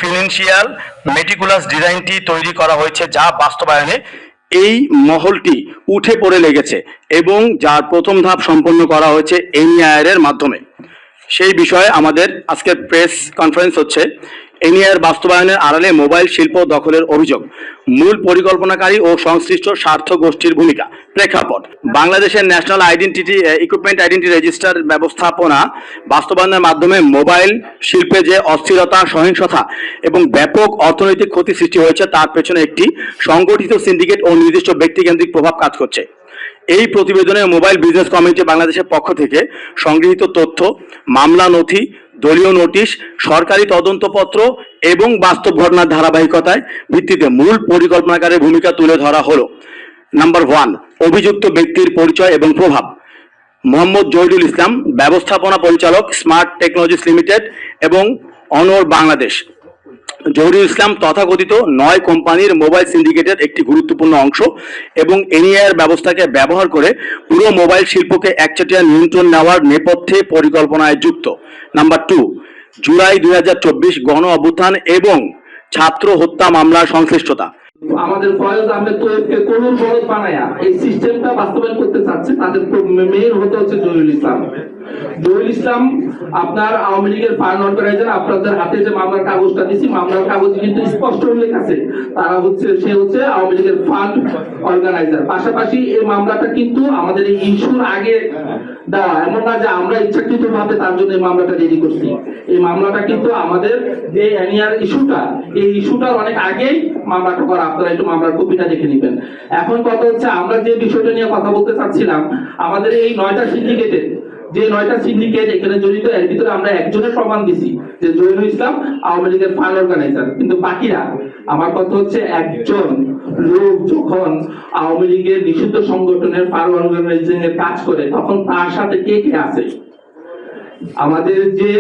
Financial meticulous ডিজাইনটি তৈরি করা হয়েছে, যা বাস্তবায়নে এই মহলটি উঠে পড়ে লেগেছে এবং যার প্রথম ধাপ সম্পন্ন করা হয়েছে এনইআইআর এর মাধ্যমে। সেই বিষয়ে আমাদের আজকের প্রেস কনফারেন্স হচ্ছে এনইআইআর বাস্তবায়নের আড়ালে মোবাইল শিল্প দখলের অভিযোগ, মূল পরিকল্পনাকারী ও সংশ্লিষ্ট স্বার্থ গোষ্ঠীর ভূমিকা, প্রেক্ষাপট। বাংলাদেশের ন্যাশনাল ইকুইপমেন্ট আইডেন্টি রেজিস্টার ব্যবস্থাপনা বাস্তবায়নের মাধ্যমে মোবাইল শিল্পে যে অস্থিরতা, সহিংসতা এবং ব্যাপক অর্থনৈতিক ক্ষতি সৃষ্টি হয়েছে তার পেছনে একটি সংগঠিত সিন্ডিকেট ও নির্দিষ্ট ব্যক্তিকেন্দ্রিক প্রভাব কাজ করছে। এই প্রতিবেদনে মোবাইল বিজনেস কমিউনিটি বাংলাদেশের পক্ষ থেকে সংগৃহীত তথ্য, মামলা নথি, দলীয় নোটিশ, সরকারি তদন্তপত্র এবং বাস্তব ঘটনার ধারাবাহিকতায় ভিত্তিতে মূল পরিকল্পনাকারীর ভূমিকা তুলে ধরা হলো। নাম্বার 1, অভিযুক্ত ব্যক্তির পরিচয় এবং প্রভাব। মোহাম্মদ জহিরুল ইসলাম, ব্যবস্থাপনা পরিচালক, স্মার্ট টেকনোলজিস লিমিটেড এবং অনর বাংলাদেশ। জহিরুল ইসলাম তথাকথিত 9 কোম্পানির মোবাইল সিন্ডিকেটের একটি গুরুত্বপূর্ণ অংশ এবং এনইআইআর ব্যবস্থাকে ব্যবহার করে পুরো মোবাইল শিল্পকে একচেটিয়া নিয়ন্ত্রণ নেওয়ার নেপথ্যে পরিকল্পনায় যুক্ত। নাম্বার 2, জুলাই 2024 গণ অভ্যুত্থান এবং ছাত্র হত্যা মামলার সংশ্লিষ্টতা। আমাদের ফয়েজ আহমেদ তোয়েবকে করুণ বলদ বানায়া এই সিস্টেমটা বাস্তবায়ন করতে চাচ্ছে, তাদের মেইন হতে হচ্ছে জহিরুল ইসলাম। জহিরুল ইসলাম আপনার আওয়ামী লীগের ফান্ড অর্গানাইজার। আপনাদের হাতে যে মামলার কাগজটা দিছি, মামলার কাগজে কিন্তু স্পষ্ট উল্লেখ আছে সে হচ্ছে আওয়ামী লীগের ফান্ড অর্গানাইজার। পাশাপাশি এই মামলাটা কিন্তু আমাদের এই ইস্যুর আগে দেওয়া, এমন না যে আমরা ইচ্ছাকৃত ভাবে তার জন্য এই মামলাটা রেডি করছি। এই মামলাটা কিন্তু আমাদের যে এনইআর ইস্যুটা, এই ইস্যুটার অনেক আগেই মামলাটা করা। আপনারা একটু মামলার কপিটা দেখে নেবেন। এখন কথা হচ্ছে আমরা যে বিষয়টা নিয়ে কথা বলতে চাচ্ছিলাম, আমাদের এই 9টা সিন্ডিকেটের যে 9টা সিন্ডিকেট এখানে জড়িত, এর ভিতরে আমরা একজনের প্রমাণ দিছি যে জহিরুল ইসলাম আওয়ামী লীগের ফান্ড অর্গানাইজার, কিন্তু বাকিরা, আমার কথা হচ্ছে একজন লোক যখন আওয়ামী লীগের নিষিদ্ধ সংগঠনের ফান্ড অর্গানাইজিং এর কাজ করে, তখন তার সাথে কে কে আছে? আমাদের যে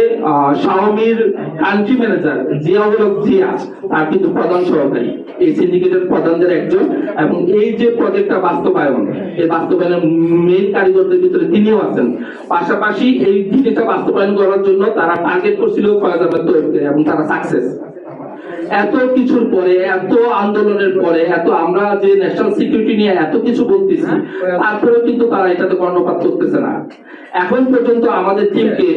শাওমির কান্ট্রি ম্যানেজার জিয়াউল হক জিয়া, তার কিন্তু প্রধান সহকারী, এই সিন্ডিকেটের প্রধানদের একজন, এবং এই যে প্রজেক্টটা বাস্তবায়ন, এই বাস্তবায়নের মেইন কারিগরদের ভিতরে তিনিও আছেন। পাশাপাশি এই জিনিসটা বাস্তবায়ন করার জন্য তারা টার্গেট করছিল ফয়েজ আহমেদ তোয়েবকে, এবং তারা সাকসেস। এত কিছুর পরে, এত আন্দোলনের পরে, এত আমরা যে ন্যাশনাল সিকিউরিটি নিয়ে এত কিছু বলতেছি, তারপরেও কিন্তু তারা এটাতে কর্ণপাত করতেছে না। এখন পর্যন্ত আমাদের টিমকে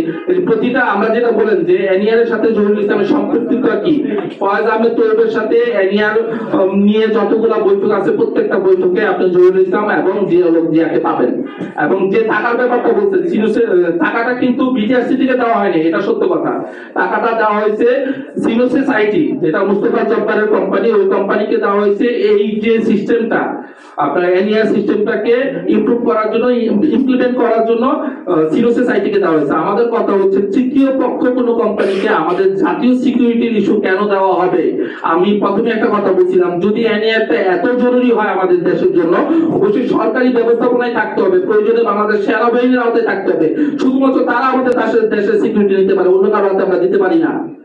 প্রতিটা, আমরা যেটা বলেন যে এনইআর এর সাথে জহিরুল ইসলামের সম্পৃক্ততা কি, ফয়েজ আহমেদ তোয়েবের সাথে এনইআর নিয়ে যতগুলা বৈঠক আছে, প্রত্যেকটা বৈঠকে আপনি জহিরুল ইসলাম এবং জিয়াউল হক জিয়াকে পাবেন। এবং যে টাকার ব্যাপারটা বলছেন, টাকাটা কিন্তু বিটিআরসি থেকে দেওয়া হয়নি, এটা সত্য কথা। টাকাটা দেওয়া হয়েছে সিনোসিস আইটি, যেটা মুস্তফা জব্বারের কোম্পানি, ওই কোম্পানিকে দেওয়া হয়েছে এই যে সিস্টেমটা, আপনার এনইআর সিস্টেমটাকে ইমপ্রুভ করার জন্য, ইমপ্লিমেন্ট করার জন্য সিনোসিস আইটি কে দেওয়া হয়েছে। আমাদের কথা হচ্ছে তৃতীয় পক্ষ কোনো কোম্পানিকে আমাদের জাতীয় সিকিউরিটির ইস্যু কেন দেওয়া হবে? আমি প্রথমে একটা কথা বলছিলাম, যদি এনইআরটা এত জরুরি হয় আমাদের দেশের জন্য, অবশ্যই সরকারি ব্যবস্থাপনায় থাকতে হবে, প্রয়োজনে বাংলাদেশ সেনাবাহিনীর আওতায় থাকতে হবে। শুধুমাত্র তারা আমাদের দেশের সিকিউরিটি নিতে পারে, অন্য কারো হাতে আমরা দিতে পারি না।